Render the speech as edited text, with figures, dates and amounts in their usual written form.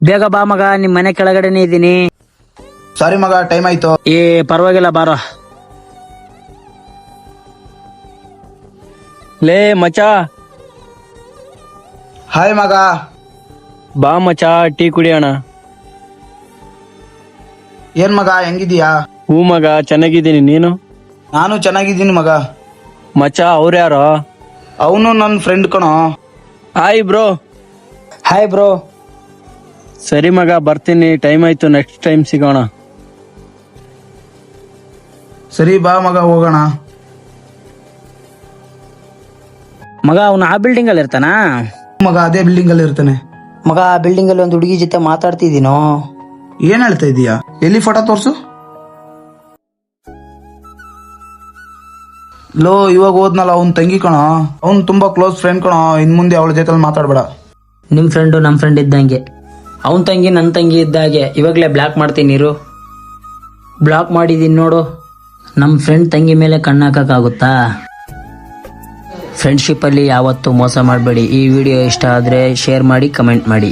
ಬೇಗ ಬಾ ಮಗ, ನಿಮ್ ಮನೆ ಕೆಳಗಡೆನೆ ಇದೀನಿ. ಸಾರಿ ಮಗ, ಟೈಮ್ ಆಯ್ತು. ಪರವಾಗಿಲ್ಲ ಬಾರೋ. ಲೇ ಮಚಾ, ಹಾಯ್ ಮಗ. ಬಾ ಮಚಾ, ಟೀ ಕುಡಿಯೋಣ. ಏನ್ ಮಗ, ಹೆಂಗಿದೀಯಾ? ಹೂ ಮಗ, ಚೆನ್ನಾಗಿದ್ದೀನಿ. ನೀನು? ನಾನು ಚೆನ್ನಾಗಿದ್ದೀನಿ ಮಗ. ಮಚಾ, ಅವ್ರ್ಯಾರೋ? ಅವನು ನನ್ನ ಫ್ರೆಂಡ್ ಕಣೋ. Hi bro. Hi bro. ಸರಿ ಮಗ, ಬರ್ತೀನಿ. ಟೈಮ್ ಆಯ್ತು, ನೆಕ್ಸ್ಟ್ ಟೈಮ್ ಸಿಗೋಣ. ಸರಿ ಬಾ ಮಗ, ಹೋಗೋಣ. ಮಗ ಅವನು ಆ ಬಿಲ್ಡಿಂಗ್ ಅಲ್ಲಿ ಇರ್ತಾನ? ಮಗ ಅದೇ ಬಿಲ್ಡಿಂಗ್ ಅಲ್ಲಿ ಇರ್ತಾನೆ. ಮಗ ಆ ಬಿಲ್ಡಿಂಗ್ ಅಲ್ಲಿ ಒಂದು ಹುಡುಗಿ ಜೊತೆ ಮಾತಾಡ್ತಿದ್ದೀನೋ. ಏನ್ ಹೇಳ್ತಾ ಇದೀಯಾ? ಎಲ್ಲಿ ಫೋಟೋ ತೋರ್ಸು. ಲೋ, ಇವಾಗ ಹೋದ್ನಲ್ಲ ಅವ್ನ್ ತಂಗಿ ಕಣೋ. ಅವ್ನ್ ತುಂಬಾ ಕ್ಲೋಸ್ ಫ್ರೆಂಡ್ ಕಣೋ. ಇನ್ ಮುಂದೆ ಅವಳ ಜೊತೆ ಮಾತಾಡ್ಬೇಡ. ನಿಮ್ ಫ್ರೆಂಡು ನಮ್ ಫ್ರೆಂಡ್ ಇದ್ದಂಗೆ, ಅವನ್ ತಂಗಿ ನನ್ ತಂಗಿ ಇದ್ದಾಗೆ. ಇವಾಗ್ಲೇ ಬ್ಲಾಕ್ ಮಾಡ್ತೀನಿ ಇರು. ಬ್ಲಾಕ್ ಮಾಡಿದೀನಿ ನೋಡು. ನಮ್ ಫ್ರೆಂಡ್ ತಂಗಿ ಮೇಲೆ ಕಣ್ಣಾಕಕ್ಕಾಗುತ್ತಾ? ಫ್ರೆಂಡ್ಶಿಪ್ ಅಲ್ಲಿ ಯಾವತ್ತೂ ಮೋಸ ಮಾಡಬೇಡಿ. ಈ ವಿಡಿಯೋ ಇಷ್ಟ ಆದ್ರೆ ಶೇರ್ ಮಾಡಿ, ಕಮೆಂಟ್ ಮಾಡಿ.